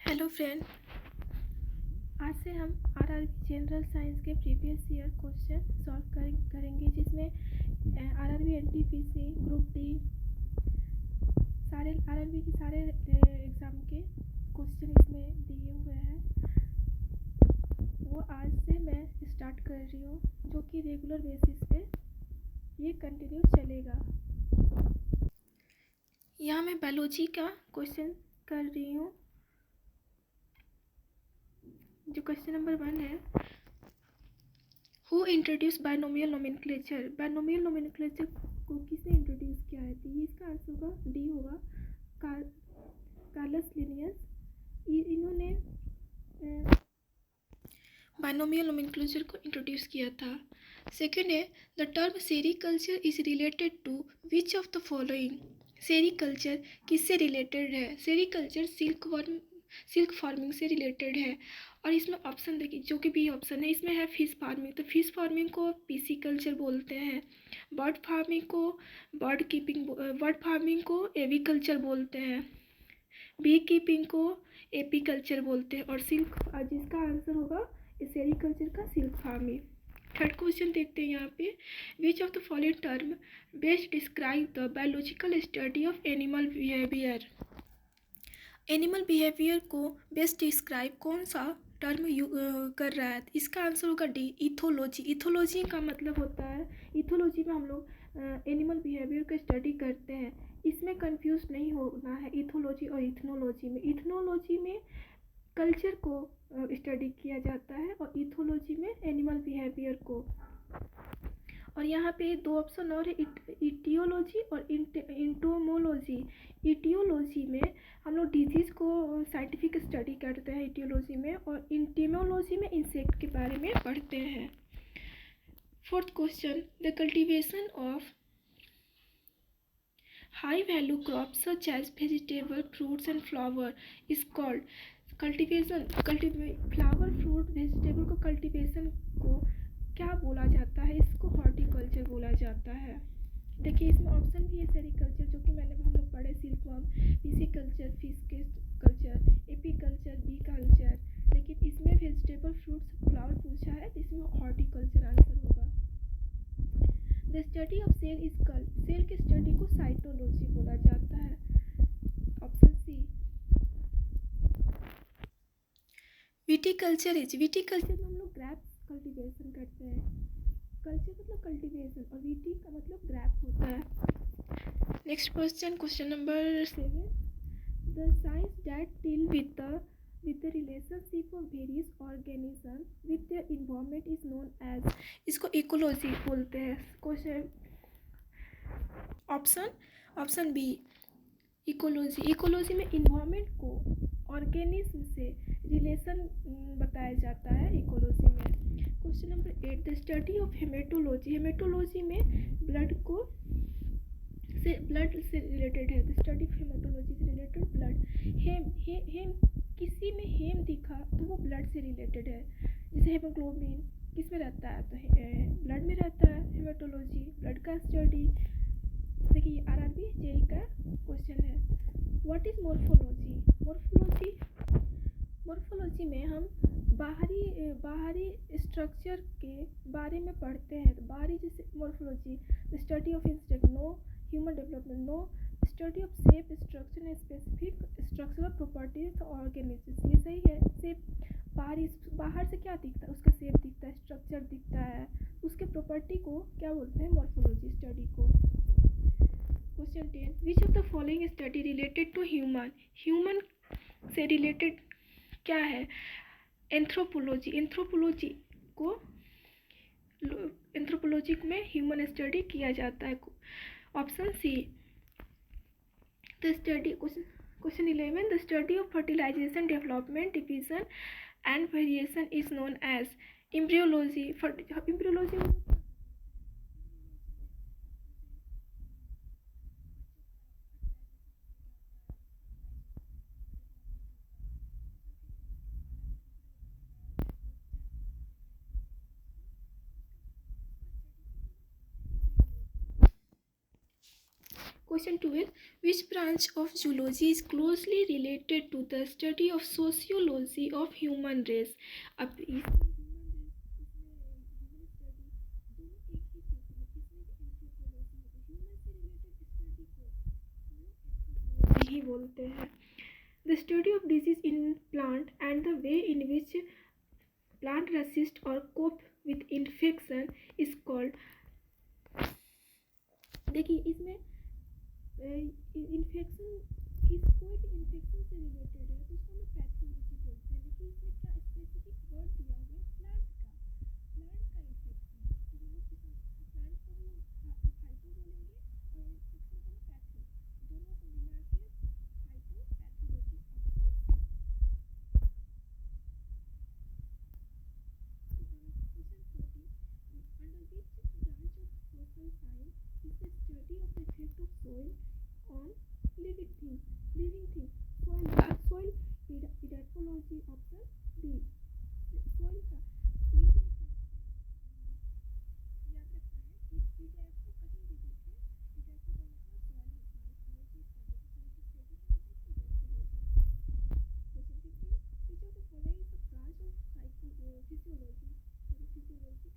Hello friend, आज से हम आरआरबी जनरल साइंस के प्रीवियस ईयर क्वेश्चन सॉल्व करेंगे जिसमें आरआरबी एनटीपीसी ग्रुप डी सारे आरआरबी के सारे एग्ज़ाम के क्वेश्चन इसमें दिए हुए हैं। वो आज से मैं स्टार्ट कर रही हूँ, जो कि रेगुलर बेसिस पे ये कंटिन्यू चलेगा। यहाँ मैं बायोलॉजी का क्वेश्चन कर रही हूँ। जो क्वेश्चन नंबर 1 है, who introduce binomial nomenclature. Binomial nomenclature को किसने इंट्रोड्यूस किया है? तो ये इसका आंसर होगा डी होगा, कार्लस लिनियस। इन्होंने बायनोमियल नोमेनक्लेचर को इंट्रोड्यूस किया था। सेकेंड है, the term sericulture is related to which of the following. Sericulture किससे रिलेटेड है? सेरीकल्चर सिल्क फार्मिंग से रिलेटेड है। और इसमें ऑप्शन देखिए, जो कि बी ऑप्शन है, इसमें है फिश फार्मिंग। तो फिश फार्मिंग को पीसीकल्चर बोलते हैं। बर्ड फार्मिंग को एविकल्चर बोलते हैं। बी कीपिंग को एपीकल्चर बोलते हैं। और सिल्क, जिसका आंसर होगा सेरीकल्चर का सिल्क फार्मिंग। थर्ड क्वेश्चन देखते हैं यहाँ पे, विच of the following term best describe the biological study of animal behaviour. Animal behaviour को बेस्ट डिस्क्राइब कौन सा टर्म कर रहा है? इसका आंसर होगा डी, इथोलॉजी। इथोलॉजी का मतलब होता है, इथोलॉजी में हम लोग एनिमल बिहेवियर का स्टडी करते हैं। इसमें कंफ्यूज नहीं होना है इथोलॉजी और इथनोलॉजी में। इथनोलॉजी में कल्चर को स्टडी किया जाता है और इथोलॉजी में एनिमल बिहेवियर को। और यहाँ पे दो ऑप्शन और है, इटियोलॉजी और इंटोमोलॉजी। इटियोलॉजी में हम लोग डिजीज़ को साइंटिफिक स्टडी करते हैं इटियोलॉजी में, और इंटीमोलॉजी में इंसेक्ट के बारे में पढ़ते हैं। Fourth question, the cultivation of high value crops such as vegetable, fruits and flower is called. Flower, fruit, vegetable को कल्टिवेशन को क्या बोला जाता है? इसको हॉर्टिकल्चर बोला जाता है। देखिए, इसमें ऑप्शन भी है सेरीकल्चर, जो कि हम लोग पढ़े, silkworm, pisciculture, fish culture, apiculture, bee culture. लेकिन इसमें वेजिटेबल, फ्रूट्स, फ्लावर पूछा है, तो इसमें हॉर्टिकल्चर आंसर होगा। The study of cell is called. Cell की स्टडी को साइटोलॉजी बोला जाता है। ऑप्शन सी। विटिकल्चर में हम लोग ग्रेप्स कल्टीवेशन करते हैं। कल्चर मतलब कल्टीवेशन और विटी का मतलब ग्रेप होता है। Next question, question number 7, the science that deal with the relationship of various organism with their environment is known as. इसको इकोलॉजी बोलते हैं। क्वेश्चन ऑप्शन बी, इकोलॉजी में इन्वायरमेंट को ऑर्गेनिज्म से रिलेशन बताया जाता है इकोलॉजी में। Question number 8, the study of haematology. Haematology में ब्लड से रिलेटेड है। द स्टडी ऑफ हेमेटोलॉजी से रिलेटेड ब्लड। हेम किसी में हेम दिखा तो वो ब्लड से रिलेटेड है। जैसे हेमोग्लोबिन किस में रहता है? तो ब्लड में रहता है। हेमेटोलॉजी ब्लड का स्टडी। देखिए, आरआरबी जेई का क्वेश्चन है। What is morphology? मॉर्फोलॉजी में हम बाहरी स्ट्रक्चर के बारे में पढ़ते हैं। तो बाहरी, जैसे morphology, the study of insect, no human development, no study of shape, structure and specific structural properties organism. ये सही है। शेप, बाहर से क्या दिखता है? उसका शेप दिखता है, स्ट्रक्चर दिखता है, उसके प्रॉपर्टी को क्या बोलते हैं? मॉर्फोलॉजी स्टडी को। Question 10, which of the following study related to human से रिलेटेड क्या है? एंथ्रोपोलॉजी में ह्यूमन स्टडी किया जाता है। Option C. The study, question 11, the study of fertilisation, development, division and variation is known as embryology. Question 12. Which branch of zoology is closely related to the study of sociology of human race? अब इसमें ही बोलते हैं. The study of disease in plant and the way in which plant resist or cope with infection is called. देखिए इसमें infection कोई भी infection से related है तो उसको हम पैथोलॉजी बोलते हैं. लेकिन इसमें क्या स्पेसिफिक वर्ड दिया हुआ है प्लांट का इन्फेक्शन. तो हम लोग प्लांट को हम फाइटो बोलेंगे और इन्फेक्शन को पैथो. दोनों को मिला के phyto pathology. Under which branch of social science is the study of the effect of soil on living things? Soil pedagogy of the bee. Soil का ये भी याद रखना है कि पीडैक को कहीं भी देखें, पीडैक का मतलब soil होता है. Question 15. Which of the following is a branch of physiology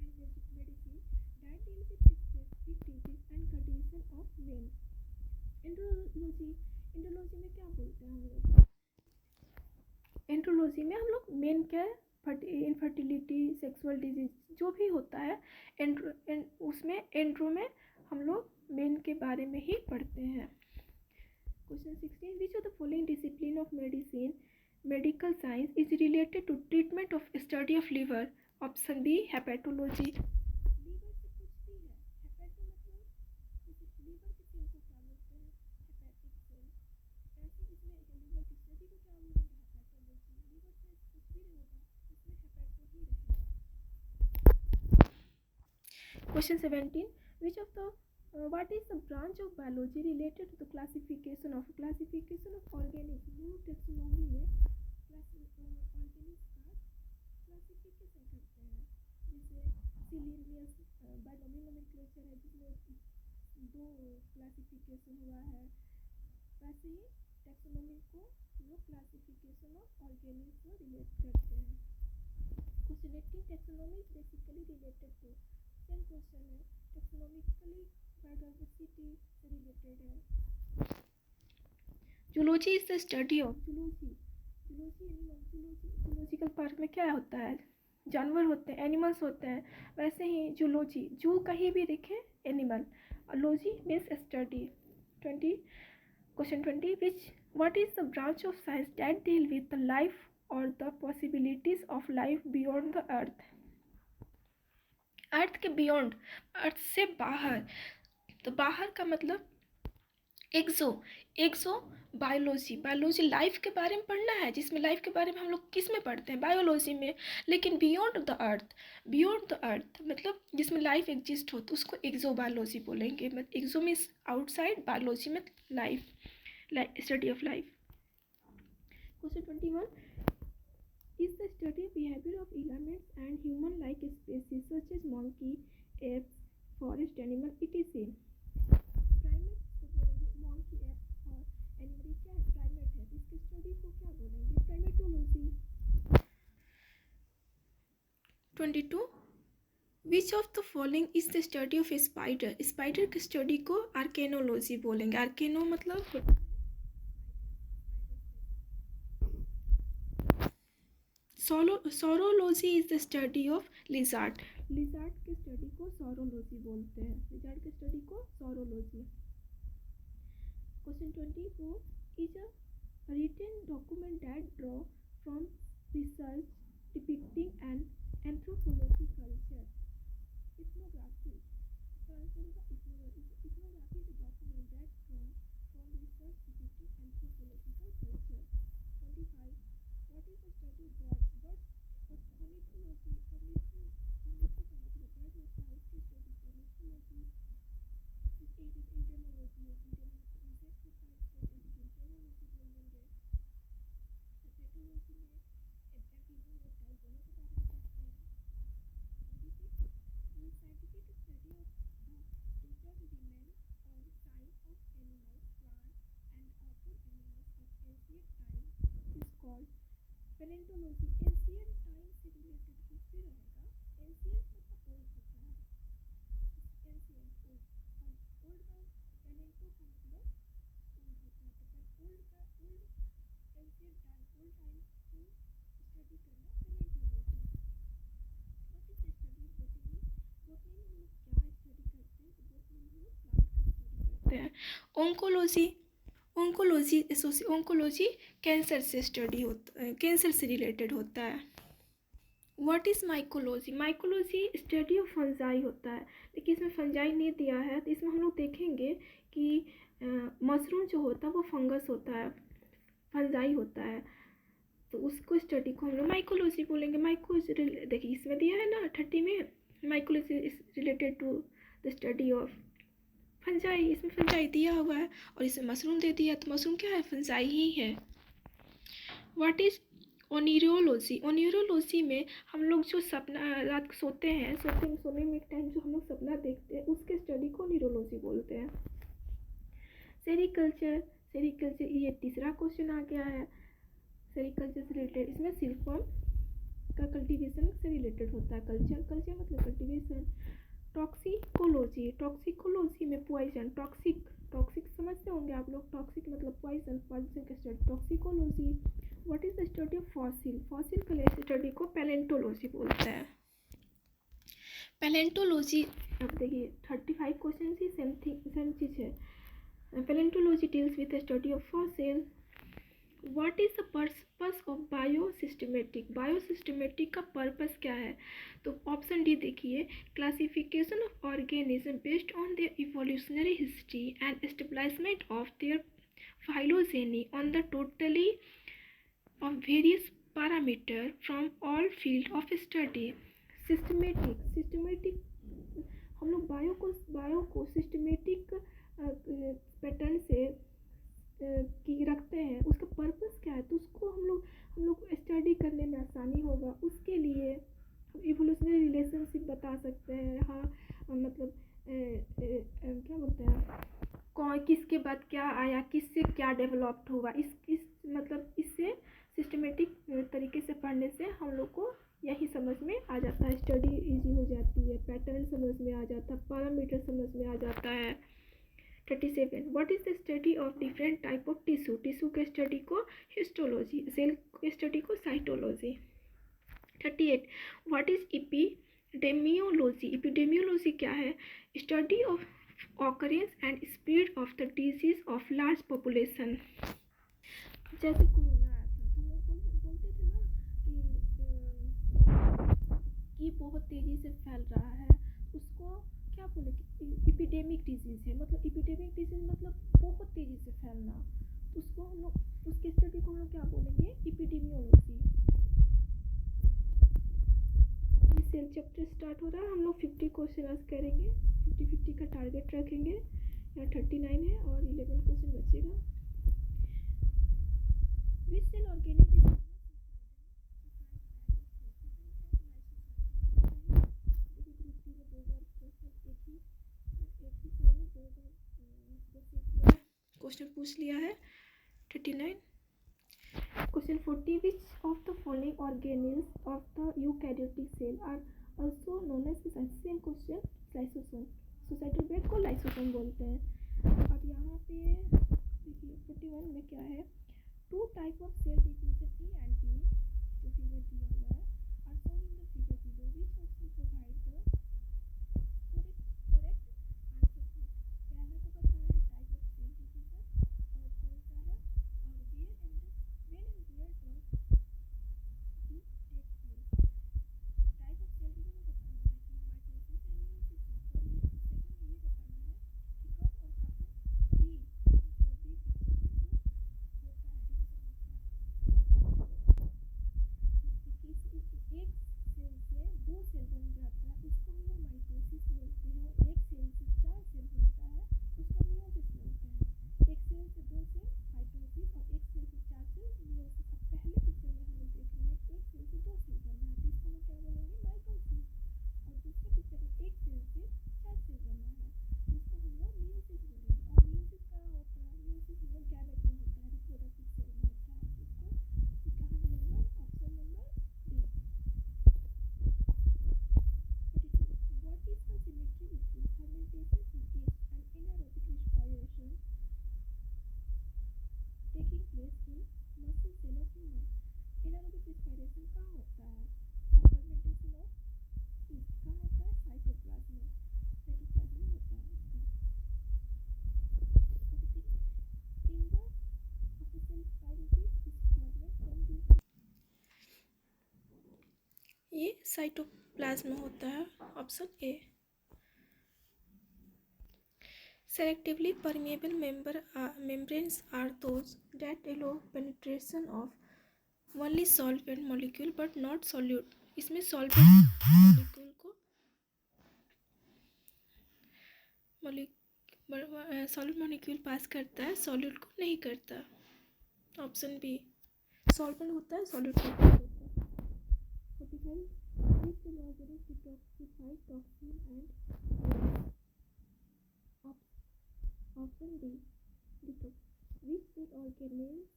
and medicine that deal with specific disease and condition of men? Andrology में क्या बोलते हैं हम लोग? एंड्रोलॉजी में हम लोग मेन के इनफर्टिलिटी, सेक्सुअल डिजीज जो भी होता है उसमें एंड्रो में हम लोग मेन के बारे में ही पढ़ते हैं. Question 16. Which of the following discipline of medical science is related to treatment of study of liver? Option B hepatology. Liver से कुछ भी है. हेपेटो मतलब लीवर के सेल को क्या बोलते हैं? Hepatic cell. ऐसे इसमें लीवर की स्टडी को क्या बोलेंगे? हेपेटोलॉजी. लीवर से कुछ भी नहीं होगा, इसमें हेपेटो ही रहेगा. Question 17. Which of the what is the branch of biology related to the classification of organism? Taxonomy में ऑर्गेनिज्म का क्लासिफिकेशन करते हैं. जैसे सिलिनियस बायोनॉमियल नोमेनक्लेचर है जिसमें 2 क्लासिफिकेशन हुआ है. वैसे ही टेक्सोनॉमी को लोग क्लासिफिकेशन ऑफ ऑर्गेनिज्म से रिलेट करते हैं. Question 18. Taxonomy is basically related to. Same question है. टेक्सोनॉमिकली बायोडाइवर्सिटी से रिलेटेड है. Zoology is the study of zoological park में क्या होता है? जानवर होते हैं, एनिमल्स होते हैं. वैसे ही जूलॉजी, जू कहीं भी दिखे animal. Logy means study. 20. Question 20. what is the branch of science that deal with the life or the possibilities of life beyond the earth? अर्थ के बियॉन्ड, अर्थ से बाहर. तो बाहर का मतलब एक्सो बायोलॉजी लाइफ के बारे में पढ़ना है, जिसमें लाइफ के बारे में हम लोग किस में पढ़ते हैं? बायोलॉजी में. लेकिन बियॉन्ड द अर्थ मतलब जिसमें लाइफ एग्जिस्ट हो तो उसको एक्सो बायोलॉजी बोलेंगे. मतलब एक्सो मीन्स आउटसाइड, बायोलॉजी में life, study of life. Question 21. is the study of behavior of elements and human-like species such as monkey, apes, forest animal, etc. Primate को बोलेंगे monkey, ape और animal. क्या है? प्राइमेट है. इसके स्टडी को क्या बोलेंगे? Primatology. 22. Which of the following is the study of a spider? Spider की स्टडी को आर्केनोलॉजी बोलेंगे. आर्केनो मतलब saurology is the study of lizard. Lizard के स्टडी को सौरोलॉजी बोलते हैं. लिजार्ड के स्टडी को saurology. Question 24. Is a written document that draw from research depicting an anthropology culture. Ethnography. Ethnography is a document that draw from research depicting anthropological culture. 25. what is the study of birds? Ornithology का मतलब bird होता है, उसकी study ornithology. It is entomology. Insect होता है, इसको entomology बोलेंगे. Herpetology में amphibian reptile दोनों के बारे में पढ़ते हैं. 26. The scientific study of the development or sign of animal. Palaeontology ancient time से रिलेटेड कुछ भी रहेगा। एंशिएंट मतलब ओल्ड होता है, एंशिएंट ओल्ड, और ओल्ड का पैलेंटो का मतलब ओल्ड होता है। तो ओल्ड का old ancient time, old time को स्टडी करना palaeontology. What is study of botany? Botany में हम लोग क्या स्टडी करते हैं? तो बोटनी में हम लोग प्लांट का स्टडी करते हैं। ओंकोलॉजी, ओंकोलॉजी कैंसर से स्टडी होता है, कैंसर से रिलेटेड होता है। What is mycology? Mycology study of fungi होता है, लेकिन इसमें फंजाई नहीं दिया है, तो इसमें हम लोग देखेंगे कि मशरूम जो होता है वो फंगस होता है, फंजाई होता है, तो उसको स्टडी को हम लोग माइकोलॉजी बोलेंगे। माइको देखिए इसमें दिया है ना 30 में, mycology is related to the study of fungi, इसमें फंजाई दिया हुआ है, और इसमें मशरूम दे दिया, तो मशरूम क्या है? फंजाई ही है। What is ओनिरोलॉजी? ओनिरोलॉजी में हम लोग जो सपना रात को सोते हैं, सोने में एक टाइम जो हम लोग सपना देखते हैं, उसके स्टडी को ओनिरोलॉजी बोलते हैं। सेरिकल्चर ये तीसरा क्वेश्चन आ गया है। सेरिकल्चर से रिलेटेड, इसमें सिल्कवर्म का कल्टीवेशन से रिलेटेड होता है। कल्चर मतलब कल्टीवेशन। टॉक्सिकोलॉजी में पॉइजन, टॉक्सिक समझते होंगे आप लोग, टॉक्सिक मतलब पॉइजन का study toxicology. What is the study of fossil का स्टडी को पैलेंटोलॉजी बोलते हैं। पैलेंटोलॉजी, अब देखिए 35 क्वेश्चन ही सेम चीज़ है। Palaeontology deals with the study of fossil. What is the purpose of biosystematic का पर्पस क्या है? तो ऑप्शन डी देखिए, classification of organism based on their evolutionary history and establishment of their phylogeny on the totality of various parameter from all field of study. Systematic हम लोग bio को systematic pattern से की रखते हैं, उसका पर्पस क्या है? तो उसको हम लोग स्टडी करने में आसानी होगा, उसके लिए हम इवोल्यूशनरी रिलेशनशिप बता सकते हैं। हाँ मतलब क्या बोलते हैं, कौन किसके बाद क्या आया, किससे क्या डेवलप्ड हुआ, इस मतलब इससे सिस्टमेटिक तरीके से पढ़ने से हम लोग को यही समझ में आ जाता है, स्टडी इजी हो जाती है, पैटर्न समझ में आ जाता है, पैरामीटर समझ में आ जाता है। 37 what is the study of different type of tissue के स्टडी को हिस्टोलॉजी, सेल के स्टडी को साइटोलॉजी। 38 व्हाट इज एपिडेमियोलॉजी क्या है? Study of occurrence and spread of the disease of large population. जैसे कोरोना आया था तो लोग बोलते थे ना कि बहुत तेज़ी से फैल रहा है, उसको क्या बोले कि एपिडेमिक डिजीज़ है, मतलब एपिडेमिक डिजीज़ मतलब बहुत तेज़ी से फैलना, तो उसको हम लोग उसके स्टडी को हम लोग क्या बोलेंगे? एपिडेमियोलॉजी। ये सेल चैप्टर स्टार्ट हो रहा है, हम लोग 50 क्वेश्चन आज करेंगे, 50 का टारगेट रखेंगे। यहाँ 39 है और 11 क्वेश्चन बचेगा। विच सेल ऑर्गेनिज्म क्वेश्चन पूछ लिया है। 39 question 40 which of the following organelles of the eukaryotic cell are also known as, same question, lysosome. Suicidal bag को लाइसोसोम बोलते हैं। अब यहाँ पे देखिए 41 में क्या है, two type of cell division A and B जो फिगर दिया हुआ है are shown in the figure below, which option provide the correct answer to. पहला तो बताया है टाइप ऑफ सेल डिवीजन, और कौन सा है, और where and when and where does this take place. Type of cell division बताना है कि माइटोसिस या मेयोसिस, और ये सेकंड ये बताना है कि कब और कहाँ बी पिक्चर में जो होता है, डिवीजन होता है। ऑफ रेस्पिरेशन कहाँ होता है? फर्मेंटेशन ऑफ यीस्ट कहाँ होता है? साइटोप्लाज्म में होता है इसका। In the official scientific description ये साइटोप्लाज्म में होता है, option A. Selectively permeable membranes are those that allow penetration of only solvent molecule but not solute. इसमें solvent molecule को solute molecule पास करता है, solute को नहीं करता। Option B. solvent होता है, solute नहीं होता। 45 which organic detoxify toxin and option D detox which cell organelles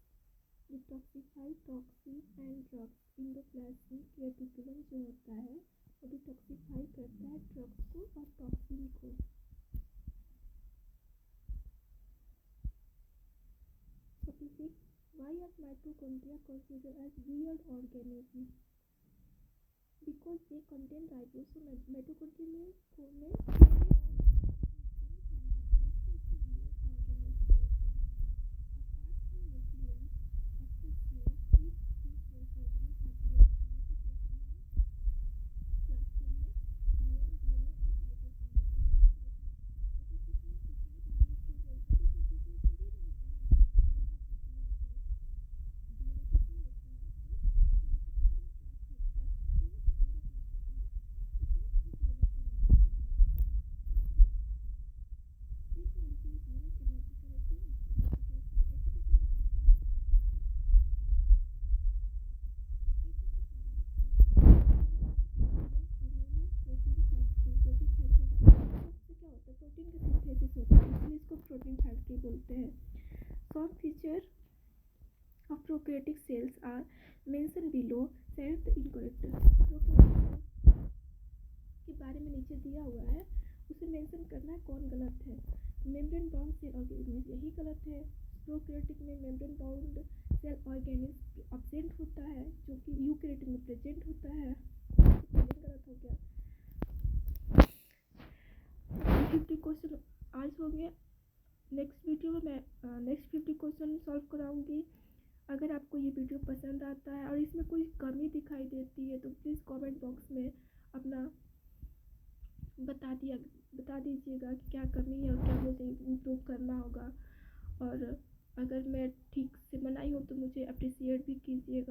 detoxify toxin and drugs endoplasmic reticulum जो होता है वो डिटॉक्सिफाई करता है ड्रग्स को और टॉक्सिन को। 46 why are mitochondria considered as weird organisms? Because they contain ribosomes। mitochondria में प्रोटीन फैक्ट्री बोलते हैं। Some feature of prokaryotic cells are mention below, set incorrect. के बारे में नीचे दिया हुआ है, उसे मेंशन करना है कौन गलत है। मेम्ब्रेन बाउंड सेल ऑर्गेनिज्म यही गलत है। प्रोकैरियोटिक में membrane bound cell organism absent होता है जो कि यूकैरियोटिक में प्रेजेंट होता है। गलत हो गया। 50 क्वेश्चन आज हो गए। नेक्स्ट वीडियो में मैं नेक्स्ट 50 क्वेश्चन सॉल्व कराऊंगी। अगर आपको ये वीडियो पसंद आता है और इसमें कोई कमी दिखाई देती है तो प्लीज़ कमेंट बॉक्स में अपना बता दीजिएगा कि क्या कमी है और क्या मुझे इम्प्रूव करना होगा। और अगर मैं ठीक से बनाई हूँ तो मुझे अप्रिशिएट भी कीजिएगा।